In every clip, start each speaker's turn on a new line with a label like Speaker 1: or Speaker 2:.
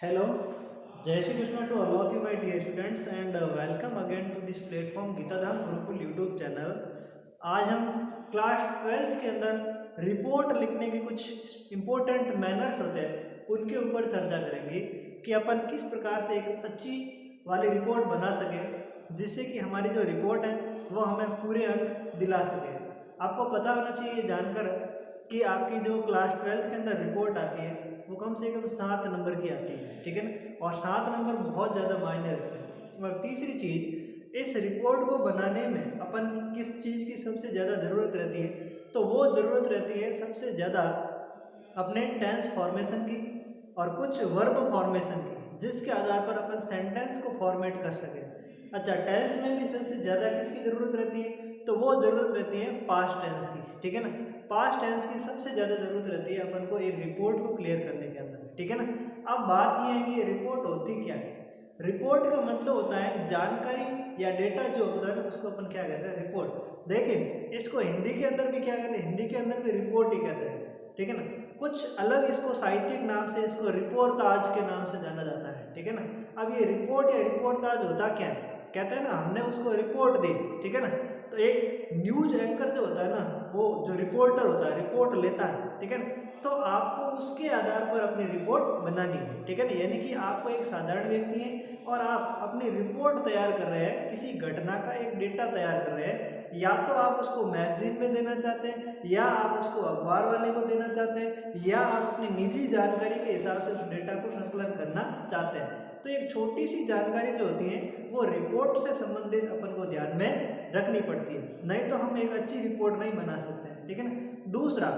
Speaker 1: Hello, Jai Shri Krishna to all of you, my dear students, and welcome again to this platform Geeta Dham Gurukul YouTube channel. आज हम class 12th के अंदर report लिखने के कुछ important manners होते हैं उनके ऊपर चर्चा करेंगे कि अपन किस प्रकार से एक अच्छी वाली रिपोर्ट बना सके जिससे कि हमारी जो रिपोर्ट है वो हमें पूरे अंक दिला सके। आपको पता होना चाहिए जानकर कि आपकी जो क्लास 12th के अंदर रिपोर्ट आती है वो कम से कम 7 नंबर की आती है, ठीक है ना। और 7 नंबर बहुत ज़्यादा मायने रखते हैं। और तीसरी चीज़, इस रिपोर्ट को बनाने में अपन किस चीज़ की सबसे ज़्यादा ज़रूरत रहती है, तो वो ज़रूरत रहती है सबसे ज़्यादा अपने टेंस फॉर्मेशन की और कुछ वर्ब फॉर्मेशन की, जिसके आधार पर अपन सेंटेंस को फॉर्मेट कर सकें। अच्छा, टेंस में भी सबसे ज़्यादा किसकी ज़रूरत रहती है, तो वो ज़रूरत रहती है पास्ट टेंस की, ठीक है ना। पास्ट टेंस की सबसे ज़्यादा ज़रूरत रहती है अपन को एक रिपोर्ट को क्लियर करने के अंदर, ठीक है ना। अब बात ये है कि रिपोर्ट होती क्या है। रिपोर्ट का मतलब होता है जानकारी या डेटा जो होता है ना, उसको अपन क्या कहते हैं, रिपोर्ट। देखिए, इसको हिंदी के अंदर भी क्या कहते हैं, हिंदी के अंदर भी रिपोर्ट ही कहते हैं, ठीक है ना। कुछ अलग इसको साहित्यिक नाम से इसको रिपोर्टाज के नाम से जाना जाता है, ठीक है ना। अब ये रिपोर्ट या रिपोर्टाज होता क्या है, कहते हैं ना हमने उसको रिपोर्ट दी, ठीक है ना। तो एक न्यूज एंकर जो होता है ना, वो जो रिपोर्टर होता है, रिपोर्ट लेता है, ठीक है ना। तो आपको उसके आधार पर अपनी रिपोर्ट बनानी है, ठीक है ना। यानी कि आपको एक साधारण व्यक्ति है और आप अपनी रिपोर्ट तैयार कर रहे हैं, किसी घटना का एक डेटा तैयार कर रहे हैं। या तो आप उसको मैगजीन में देना चाहते हैं, या आप उसको अखबार वाले को देना चाहते हैं, या आप अपनी निजी जानकारी के हिसाब से उस डेटा को संकलन करना चाहते हैं। तो एक छोटी सी जानकारी जो होती है वो रिपोर्ट से संबंधित अपन को ध्यान में रखनी पड़ती है, नहीं तो हम एक अच्छी रिपोर्ट नहीं बना सकते हैं, ठीक है ना। दूसरा,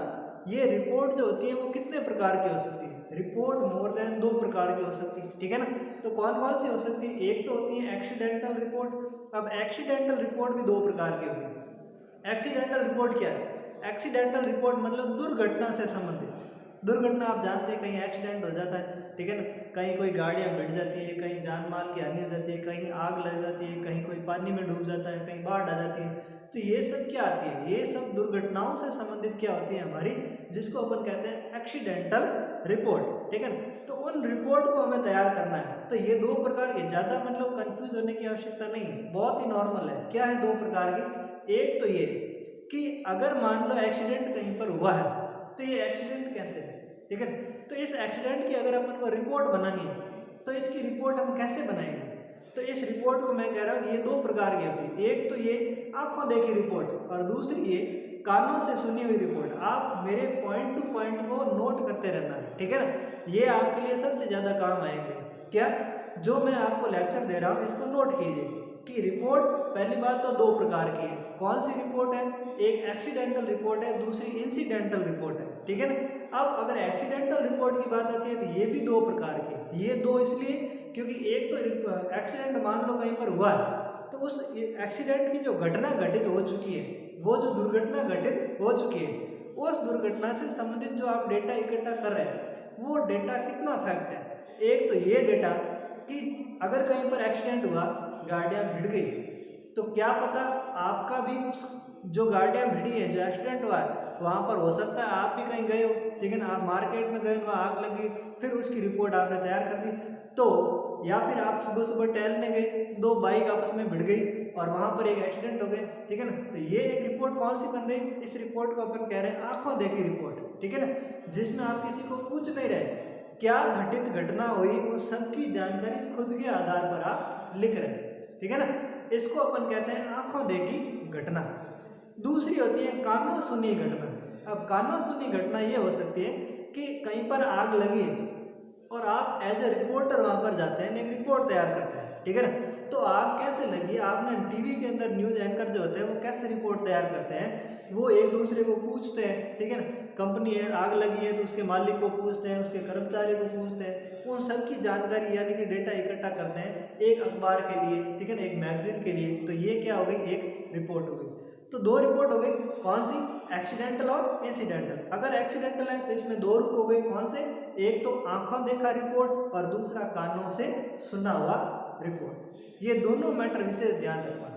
Speaker 1: ये रिपोर्ट जो होती है वो कितने प्रकार की हो सकती है, रिपोर्ट मोर देन 2 प्रकार की हो सकती है, ठीक है ना। तो कौन कौन सी हो सकती है, एक तो होती है एक्सीडेंटल रिपोर्ट। अब एक्सीडेंटल रिपोर्ट भी 2 प्रकार की होगी। एक्सीडेंटल रिपोर्ट क्या है, एक्सीडेंटल रिपोर्ट मतलब दुर्घटना से संबंधित। दुर्घटना आप जानते हैं, कहीं एक्सीडेंट हो जाता है, ठीक है ना, कहीं कोई गाड़ियां भिड़ जाती है, कहीं जान माल की हानि हो जाती है, कहीं आग लग जाती है, कहीं कोई पानी में डूब जाता है, कहीं बाढ़ आ जाती है। तो ये सब क्या आती है, ये सब दुर्घटनाओं से संबंधित क्या होती है हमारी, जिसको अपन कहते हैं एक्सीडेंटल रिपोर्ट, ठीक है ना। तो उन रिपोर्ट को हमें तैयार करना है। तो ये 2 प्रकार के, ज़्यादा मतलब कंफ्यूज होने की आवश्यकता नहीं है, बहुत ही नॉर्मल है। क्या है 2 प्रकार की, एक तो ये कि अगर मान लो एक्सीडेंट कहीं पर हुआ है, तो ये एक्सीडेंट कैसे है, ठीक है। तो इस एक्सीडेंट की अगर अपन को रिपोर्ट बनानी है, तो इसकी रिपोर्ट हम कैसे बनाएंगे। तो इस रिपोर्ट को मैं कह रहा हूँ कि ये 2 प्रकार की होती है। एक तो ये आंखों देखी रिपोर्ट, और दूसरी ये कानों से सुनी हुई रिपोर्ट। आप मेरे पॉइंट टू पॉइंट को नोट करते रहना है, ठीक है ना। ये आपके लिए सबसे ज़्यादा काम आएंगे। क्या, जो मैं आपको लेक्चर दे रहा हूँ इसको नोट कीजिए कि रिपोर्ट पहली बात तो 2 प्रकार की है। कौन सी रिपोर्ट है, एक एक्सीडेंटल रिपोर्ट है, दूसरी इंसिडेंटल रिपोर्ट है, ठीक है ना। अब अगर एक्सीडेंटल रिपोर्ट की बात आती है तो ये भी 2 प्रकार की है। ये 2 इसलिए क्योंकि एक तो एक्सीडेंट मान लो कहीं पर हुआ है, तो उस एक्सीडेंट की जो घटना घटित हो चुकी है, वो जो दुर्घटना घटित हो चुकी है, उस दुर्घटना से संबंधित जो आप डेटा इकट्ठा कर रहे हैं वो डेटा कितना फैक्ट है। एक तो ये डेटा कि अगर कहीं पर एक्सीडेंट हुआ, गाड़ियाँ भिड़ गई, तो क्या पता आपका भी उस जो गाड़ियाँ भिड़ी है, जो एक्सीडेंट हुआ है, वहाँ पर हो सकता है आप भी कहीं गए हो, ठीक है ना। आप मार्केट में गए, वहाँ आग लगी, फिर उसकी रिपोर्ट आपने तैयार कर दी। तो या फिर आप सुबह सुबह टहलने गए, 2 बाइक आपस में भिड़ गई और वहाँ पर एक एक्सीडेंट हो गया, ठीक है ना। तो ये एक रिपोर्ट कौन सी बन रही, इस रिपोर्ट को अपन कह रहे हैं आंखों देखी रिपोर्ट, ठीक है ना। जिसमें आप किसी को पूछ नहीं रहे क्या घटित घटना हुई, वो सबकी जानकारी खुद के आधार पर आप लिख रहे हैं, ठीक है ना। इसको अपन कहते हैं आंखों देखी घटना। दूसरी होती है कानों सुनी घटना। अब कानों सुनी घटना ये हो सकती है कि कहीं पर आग लगी है और आप एज ए रिपोर्टर वहां पर जाते हैं, एक रिपोर्ट तैयार करते हैं, ठीक है ना। तो आग कैसे लगी, आपने टीवी के अंदर न्यूज एंकर जो होते हैं वो कैसे रिपोर्ट तैयार करते हैं, वो एक दूसरे को पूछते हैं, ठीक है ना। कंपनी है, आग लगी है तो उसके मालिक को पूछते हैं, उसके कर्मचारी को पूछते हैं, उन सब की जानकारी यानी कि डेटा इकट्ठा करते हैं एक अखबार के लिए, ठीक है ना, एक मैगजीन के लिए। तो ये क्या हो गई, एक रिपोर्ट हो गई। तो 2 रिपोर्ट हो गई, कौन सी, एक्सीडेंटल और इंसिडेंटल। अगर एक्सीडेंटल है तो इसमें 2 रूप हो गए, कौन से, एक तो आंखों देखा रिपोर्ट और दूसरा कानों से सुना हुआ रिपोर्ट। ये दोनों मैटर विशेष ध्यान रखना।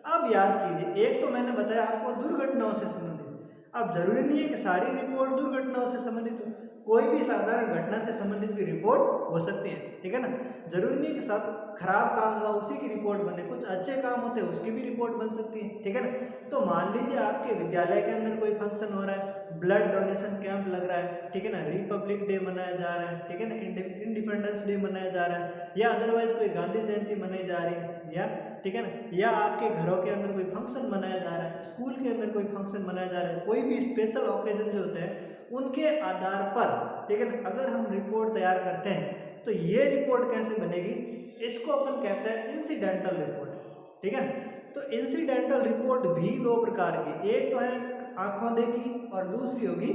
Speaker 1: अब याद कीजिए, एक तो मैंने बताया आपको दुर्घटनाओं से संबंधित। अब जरूरी नहीं है कि सारी रिपोर्ट दुर्घटनाओं से संबंधित हो, कोई भी साधारण घटना से संबंधित भी रिपोर्ट हो सकती है, ठीक है ना। जरूरी नहीं कि सब खराब काम हुआ उसी की रिपोर्ट बने, कुछ अच्छे काम होते हैं उसकी भी रिपोर्ट बन सकती है, ठीक है ना। तो मान लीजिए आपके विद्यालय के अंदर कोई फंक्शन हो रहा है, ब्लड डोनेशन कैंप लग रहा है, ठीक है ना, रिपब्लिक डे मनाया जा रहा है, ठीक है ना, इंडिपेंडेंस डे मनाया जा रहा है, या अदरवाइज कोई गांधी जयंती मनाई जा रही है, या ठीक है ना, या आपके घरों के अंदर कोई फंक्शन मनाया जा रहा है, स्कूल के अंदर कोई फंक्शन मनाया जा रहा है, कोई भी स्पेशल ओकेजन जो होते हैं उनके आधार पर, ठीक है ना, अगर हम रिपोर्ट तैयार करते हैं तो ये रिपोर्ट कैसे बनेगी, इसको अपन कहते हैं इंसिडेंटल रिपोर्ट, ठीक है। तो इंसिडेंटल रिपोर्ट भी दो प्रकार की, एक तो है आंखों देखी और दूसरी होगी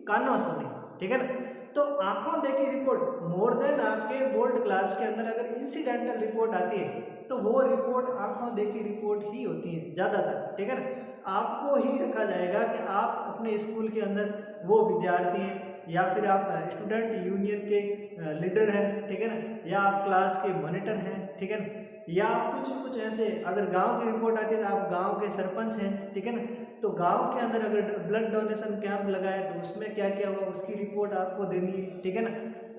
Speaker 1: कानों सुनी, ठीक है ना। तो आंखों देखी रिपोर्ट मोर देन आपके बोर्ड क्लास के अंदर अगर इंसिडेंटल रिपोर्ट आती है तो वो रिपोर्ट आंखों देखी रिपोर्ट ही होती है ज़्यादातर, ठीक है ना। आपको ही रखा जाएगा कि आप अपने स्कूल के अंदर वो विद्यार्थी हैं या फिर आप स्टूडेंट यूनियन के लीडर हैं, ठीक है ना, या आप क्लास के मॉनिटर हैं, ठीक है ना, या आप कुछ ऐसे अगर गांव की रिपोर्ट आती है तो आप गांव के सरपंच हैं, ठीक है ना। तो गांव के अंदर अगर ब्लड डोनेशन कैंप लगा है तो उसमें क्या क्या हुआ उसकी रिपोर्ट आपको देनी है, ठीक है ना।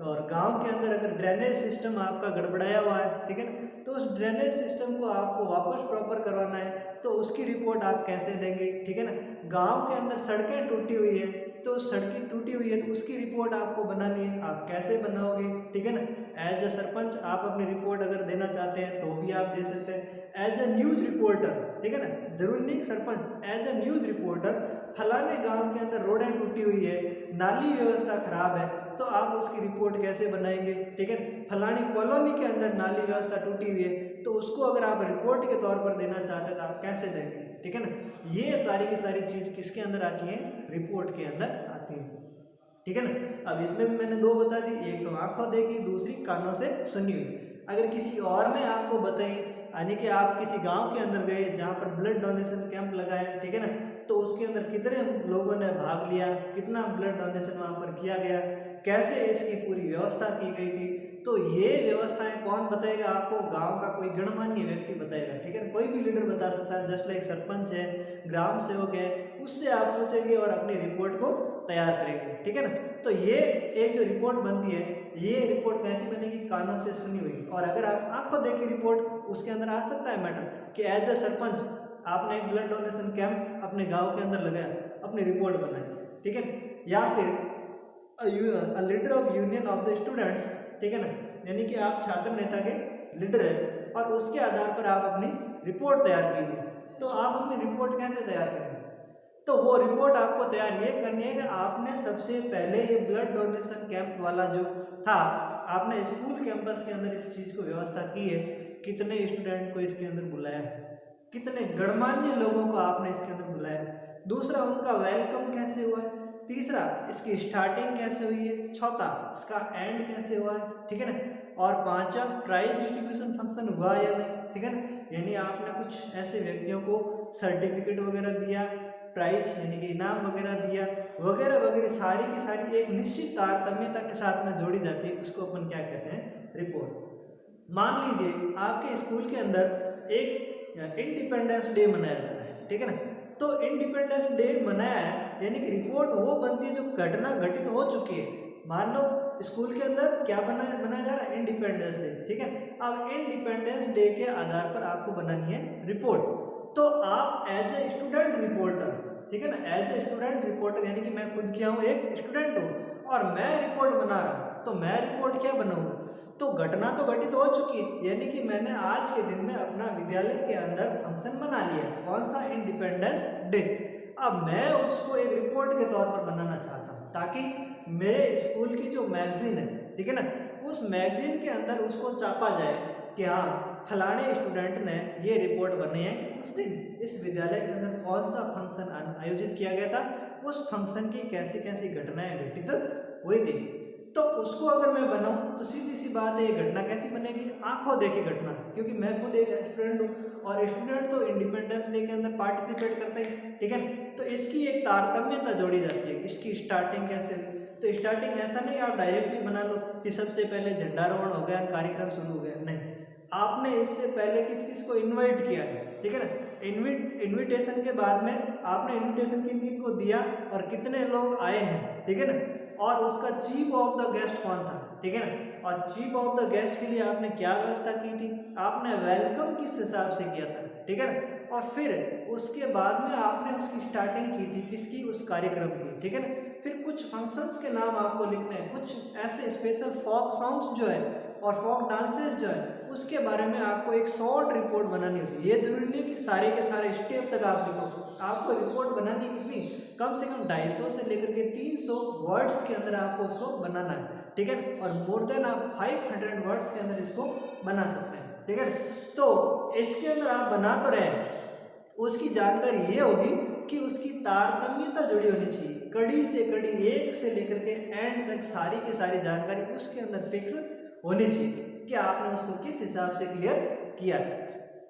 Speaker 1: और गांव के अंदर अगर ड्रेनेज सिस्टम आपका गड़बड़ाया हुआ है, ठीक है ना, तो उस ड्रेनेज सिस्टम को आपको वापस प्रॉपर करवाना है तो उसकी रिपोर्ट आप कैसे देंगे, ठीक है ना। गांव के अंदर सड़कें टूटी हुई है तो सड़कें टूटी हुई है तो उसकी रिपोर्ट आपको बनानी है, आप कैसे बनाओगे, ठीक है ना। एज ए सरपंच आप अपनी रिपोर्ट अगर देना चाहते हैं तो भी आप दे सकते हैं। एज ए न्यूज़ रिपोर्टर, ठीक है ना, जरूरी नहीं sarpanch, as a news reporter फलाने गांव के अंदर रोडें टूटी हुई है, नाली व्यवस्था खराब है, तो आप उसकी रिपोर्ट कैसे बनाएंगे, ठीक है। फलानी कॉलोनी के अंदर नाली व्यवस्था टूटी हुई है तो उसको अगर आप रिपोर्ट के तौर पर देना चाहते हैं तो आप कैसे देंगे, ठीक है ना। ये सारी की सारी चीज़ किसके अंदर आती है, रिपोर्ट के अंदर आती है, ठीक है ना। अब इसमें भी मैंने दो बता दी, एक तो आंखों देखी दूसरी कानों से सुनी हुई। अगर किसी और ने आपको बताई, यानी कि आप किसी गांव के अंदर गए जहां पर ब्लड डोनेशन कैंप लगा है, ठीक है ना, तो उसके अंदर कितने लोगों ने भाग लिया, कितना ब्लड डोनेशन वहां पर किया गया, कैसे इसकी पूरी व्यवस्था की गई थी, तो ये व्यवस्थाएं कौन बताएगा आपको, गांव का कोई गणमान्य व्यक्ति बताएगा, ठीक है। कोई भी लीडर बता सकता है, जस्ट लाइक सरपंच है, ग्राम सेवक है, उससे आप पूछेंगे और अपनी रिपोर्ट को तैयार करेंगे, ठीक है ना। तो ये एक जो रिपोर्ट बनती है ये रिपोर्ट कैसी बनेगी, कानों से सुनी हुई। और अगर आप आंखों देखी रिपोर्ट उसके अंदर आ सकता है मैटर कि एज ए सरपंच आपने एक ब्लड डोनेशन कैंप अपने गाँव के अंदर लगाया, अपनी रिपोर्ट बनाई, ठीक है, या फिर leader of union of the students, ठीक है ना, यानी कि आप छात्र नेता के लीडर है और उसके आधार पर आप अपनी रिपोर्ट तैयार कीजिए। तो आप अपनी रिपोर्ट कैसे तैयार करेंगे, तो वो रिपोर्ट आपको तैयार ये करनी है कि आपने सबसे पहले ये ब्लड डोनेशन कैंप वाला जो था आपने स्कूल कैंपस के अंदर इस चीज़ को व्यवस्था की है, कितने स्टूडेंट को इसके अंदर बुलाया है, कितने गणमान्य लोगों को आपने इसके अंदर बुलाया है, दूसरा उनका वेलकम कैसे हुआ है, तीसरा इसकी स्टार्टिंग कैसे हुई है, चौथा इसका एंड कैसे हुआ है, ठीक है ना, और पांचवा प्राइज डिस्ट्रीब्यूशन फंक्शन हुआ या नहीं, ठीक है ना, यानी आपने कुछ ऐसे व्यक्तियों को सर्टिफिकेट वगैरह दिया, प्राइज यानी कि इनाम वगैरह दिया, वगैरह वगैरह सारी की सारी एक निश्चित तारतम्यता के साथ में जोड़ी जाती है, उसको अपन क्या कहते हैं, रिपोर्ट। मान लीजिए आपके स्कूल के अंदर एक इंडिपेंडेंस डे मनाया जा रहा है, ठीक है ना, तो इंडिपेंडेंस डे मनाया है यानी कि रिपोर्ट वो बनती है जो घटना घटित हो चुकी है। मान लो स्कूल के अंदर क्या बनाया जा रहा है, इंडिपेंडेंस डे, ठीक है। अब इंडिपेंडेंस डे के आधार पर आपको बनानी है रिपोर्ट, तो आप एज ए स्टूडेंट रिपोर्टर, ठीक है ना, एज ए स्टूडेंट रिपोर्टर यानी कि मैं खुद क्या हूँ, एक स्टूडेंट हूँ और मैं रिपोर्ट बना रहा हूँ, तो मैं रिपोर्ट क्या बनाऊंगा, तो घटना तो घटित हो चुकी है यानी कि मैंने आज के दिन में अपना विद्यालय के अंदर फंक्शन मना लिया, कौन सा, इंडिपेंडेंस डे। अब मैं उसको एक रिपोर्ट के तौर पर बनाना चाहता हूँ ताकि मेरे स्कूल की जो मैगजीन है, ठीक है ना, उस मैगजीन के अंदर उसको छापा जाए कि हाँ फलाने स्टूडेंट ने ये रिपोर्ट बनाई है कि उस दिन इस विद्यालय के अंदर कौन सा फंक्शन आयोजित किया गया था, उस फंक्शन की कैसी कैसी घटनाएं घटित हुई थी। तो उसको अगर मैं बनाऊं तो सीधी सी बात है, ये घटना कैसी बनेगी, आंखों देखी घटना, क्योंकि मैं खुद एक स्टूडेंट हूँ और स्टूडेंट तो इंडिपेंडेंस डे के अंदर पार्टिसिपेट करते हैं, ठीक है। तो इसकी एक तारतम्यता जोड़ी जाती है, इसकी स्टार्टिंग कैसे हुई, तो स्टार्टिंग ऐसा नहीं आप डायरेक्टली बना लो कि सबसे पहले झंडारोहण हो गया, कार्यक्रम शुरू हो गया, नहीं, आपने इससे पहले किस किस को इन्वाइट किया है, ठीक है ना। इन्विटेशन के बाद में आपने इन्विटेशन किन किन को दिया और कितने लोग आए हैं, ठीक है ना, और उसका चीफ ऑफ द गेस्ट कौन था, ठीक है ना। और चीफ ऑफ द गेस्ट के लिए आपने क्या व्यवस्था की थी, आपने वेलकम किस हिसाब से किया था, ठीक है ना। और फिर उसके बाद में आपने उसकी स्टार्टिंग की थी किसकी, उस कार्यक्रम की, ठीक है ना। फिर कुछ फंक्शंस के नाम आपको लिखने हैं, कुछ ऐसे स्पेशल फोक सॉन्ग्स जो है और फोक डांसेस जो है उसके बारे में आपको एक शॉर्ट रिपोर्ट बनानी होती है। ये जरूरी नहीं कि सारे के सारे स्टेप तक आप लिखो, आपको रिपोर्ट बनानी कितनी, कम से कम 250 से लेकर के 300 वर्ड्स के अंदर आपको उसको बनाना है, ठीक है। और मोर देन आप 500 वर्ड्स के अंदर इसको बना सकते हैं, ठीक है। तो इसके अंदर आप बना तो रहे, उसकी जानकारी ये होगी कि उसकी तारतम्यता जुड़ी होनी चाहिए, कड़ी से कड़ी, एक से लेकर के एंड तक सारी की सारी जानकारी उसके अंदर फिक्स होनी चाहिए कि आपने उसको किस हिसाब से क्लियर किया है।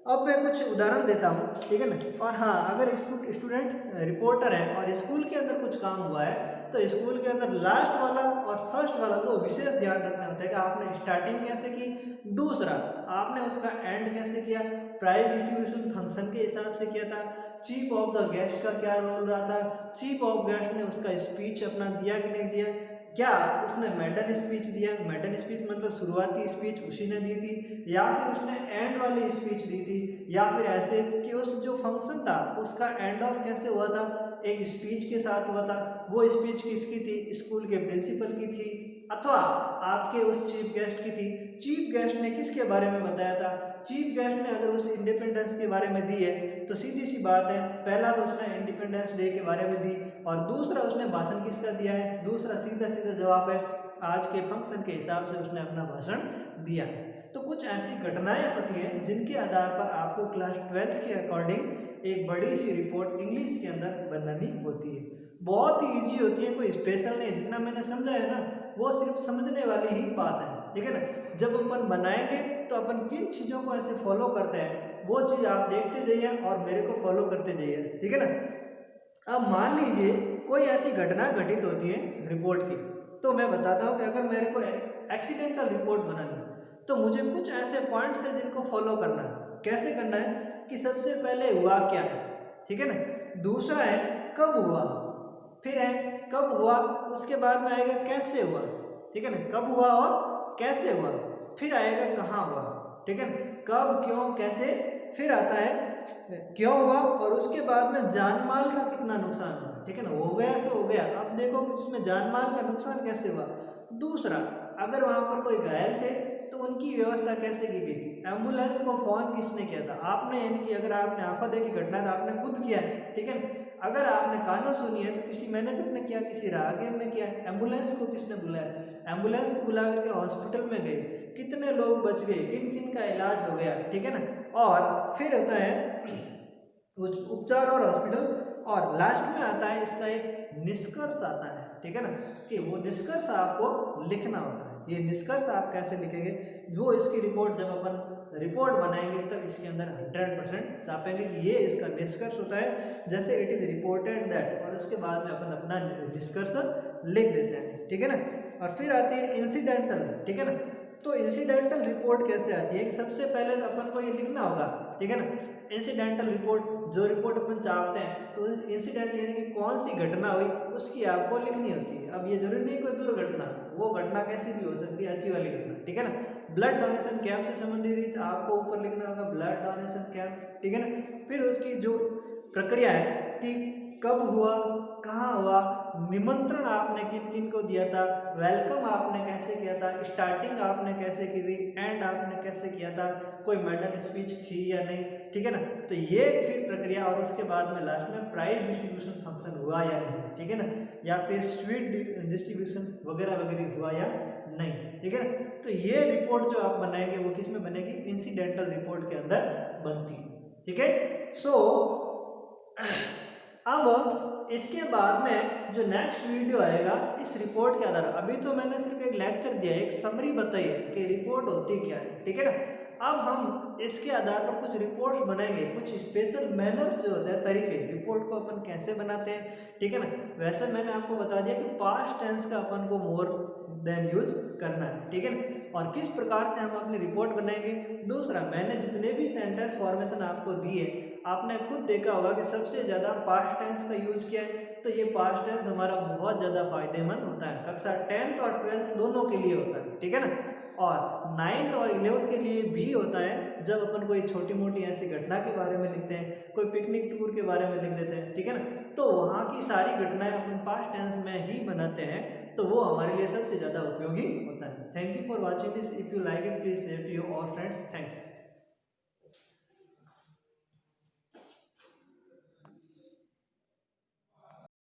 Speaker 1: अब मैं कुछ उदाहरण देता हूँ, ठीक है ना। और हाँ, अगर स्टूडेंट रिपोर्टर है और स्कूल के अंदर कुछ काम हुआ है तो स्कूल के अंदर लास्ट वाला और फर्स्ट वाला तो विशेष ध्यान रखना होता है कि आपने स्टार्टिंग कैसे की, दूसरा आपने उसका एंड कैसे किया, प्राइज डिस्ट्रीब्यूशन फंक्शन के हिसाब से किया था, चीफ ऑफ द गेस्ट का क्या रोल रहा था, चीफ ऑफ गेस्ट ने उसका स्पीच अपना दिया कि नहीं दिया, क्या उसने मेडन स्पीच दिया, मेडन स्पीच मतलब शुरुआती स्पीच उसी ने दी थी, या फिर उसने एंड वाली स्पीच दी थी, या फिर ऐसे कि उस जो फंक्शन था उसका एंड ऑफ कैसे हुआ था, एक स्पीच के साथ हुआ था, वो स्पीच किसकी थी, स्कूल के प्रिंसिपल की थी अथवा आपके उस चीफ गेस्ट की थी। चीफ गेस्ट ने किसके बारे में बताया था, चीफ गेस्ट ने अगर उस इंडिपेंडेंस के बारे में दी है तो सीधी सी बात है, पहला तो उसने इंडिपेंडेंस डे के बारे में दी और दूसरा उसने भाषण किसका दिया है, दूसरा सीधा सीधा जवाब है आज के फंक्शन के हिसाब से उसने अपना भाषण दिया है। तो कुछ ऐसी घटनाएं होती हैं जिनके आधार पर आपको क्लास 12th के अकॉर्डिंग एक बड़ी सी रिपोर्ट इंग्लिश के अंदर बनानी होती है। बहुत ही ईजी होती है, कोई स्पेशल नहीं, जितना मैंने समझा है ना वो सिर्फ समझने वाली ही बात है, ठीक है ना। जब अपन बनाएंगे तो अपन किन चीज़ों को ऐसे फॉलो करते हैं वो चीज़ आप देखते जाइए और मेरे को फॉलो करते जाइए, ठीक है ना। अब मान लीजिए कोई ऐसी घटना घटित होती है रिपोर्ट की, तो मैं बताता हूँ कि अगर मेरे को एक्सीडेंटल रिपोर्ट बनानी तो मुझे कुछ ऐसे पॉइंट्स हैं जिनको फॉलो करना है। कैसे करना है कि सबसे पहले हुआ क्या है, ठीक है ना, दूसरा है कब हुआ, फिर है कब हुआ, उसके बाद में आएगा कैसे हुआ, ठीक है ना, कब हुआ और कैसे हुआ, फिर आएगा कहाँ हुआ, ठीक है ना, कब क्यों कैसे, फिर आता है क्यों हुआ और उसके बाद में जान माल का कितना नुकसान हुआ, ठीक है ना। हो गया सो हो गया, अब देखो उसमें जान माल का नुकसान कैसे हुआ। दूसरा, अगर वहां पर कोई घायल थे तो उनकी व्यवस्था कैसे की गई थी, एम्बुलेंस को फोन किसने किया था, आपने, यानी कि अगर आपने आंखों देखी घटना तो आपने खुद किया है, ठीक है ना। अगर आपने कानों सुनी है तो किसी मैनेजर ने किया, किसी राहगीर ने किया, एम्बुलेंस को किसने बुलाया, एम्बुलेंस को बुला करके हॉस्पिटल में गए, कितने लोग बच गए, किन किन का इलाज हो गया, ठीक है ना। और फिर होता है उपचार और हॉस्पिटल, और लास्ट में आता है इसका एक निष्कर्ष आता है, ठीक है ना, कि वो निष्कर्ष आपको लिखना होता है। ये निष्कर्ष आप कैसे लिखेंगे, जो इसकी रिपोर्ट जब अपन रिपोर्ट बनाएंगे तब इसके अंदर 100% छापेंगे कि ये इसका निष्कर्ष होता है, जैसे इट इज रिपोर्टेड दैट, और उसके बाद में अपन अपना निष्कर्ष लिख देते हैं, ठीक है ना। और फिर आती है इंसिडेंटल, ठीक है ना। तो इंसिडेंटल रिपोर्ट कैसे आती है कि सबसे पहले तो अपन को ये लिखना होगा, ठीक है ना, इंसिडेंटल रिपोर्ट, जो रिपोर्ट अपन चाहते हैं तो इंसिडेंट यानी कि कौन सी घटना हुई उसकी आपको लिखनी होती है। अब ये जरूरी नहीं कोई दुर्घटना, वो घटना कैसी भी हो सकती है, अच्छी वाली घटना, ठीक है ना। ब्लड डोनेशन कैंप से संबंधित आपको ऊपर लिखना होगा ब्लड डोनेशन कैंप, ठीक है ना। फिर उसकी जो प्रक्रिया है कि कब हुआ, कहाँ हुआ, निमंत्रण आपने किन किन को दिया था, वेलकम आपने कैसे किया था, स्टार्टिंग आपने कैसे की थी, एंड आपने कैसे किया था, कोई मेडल स्पीच थी या नहीं, ठीक है ना। तो ये फिर प्रक्रिया, और उसके बाद में लास्ट में प्राइज डिस्ट्रीब्यूशन फंक्शन हुआ या नहीं, ठीक है ना, या फिर स्वीट डिस्ट्रीब्यूशन वगैरह वगैरह हुआ या नहीं, ठीक है ना। तो ये रिपोर्ट जो आप बनाएंगे वो किस में बनेगी, इंसिडेंटल रिपोर्ट के अंदर बनती है, ठीक है। सो अब इसके बाद में जो नेक्स्ट वीडियो आएगा इस रिपोर्ट के आधार, अभी तो मैंने सिर्फ एक लेक्चर दिया, एक समरी बताई है कि रिपोर्ट होती क्या है, ठीक है ना। अब हम इसके आधार पर कुछ रिपोर्ट्स बनाएंगे, कुछ स्पेशल मैनर्स जो होते हैं, तरीके, रिपोर्ट को अपन कैसे बनाते हैं, ठीक है ना। वैसे मैंने आपको बता दिया कि पास्ट टेंस का अपन को मोर देन यूज करना है, ठीक है ना। और किस प्रकार से हम अपनी रिपोर्ट बनाएंगे, दूसरा मैंने जितने भी सेंटेंस फॉर्मेशन आपको दिए आपने खुद देखा होगा कि सबसे ज़्यादा पास्ट टेंस का यूज किया है, तो ये पास्ट टेंस हमारा बहुत ज़्यादा फायदेमंद होता है, कक्षा 10th और 12th दोनों के लिए होता है, ठीक है ना। और 9th और 11th के लिए भी होता है, जब अपन कोई छोटी मोटी ऐसी घटना के बारे में लिखते हैं, कोई पिकनिक टूर के बारे में लिख देते हैं, ठीक है ना, तो वहाँ की सारी घटनाएं अपन पास्ट टेंस में ही बनाते हैं, तो वो हमारे लिए सबसे ज़्यादा उपयोगी होता है। Thank you for watching this. If you like it please share to your all friends. Thanks.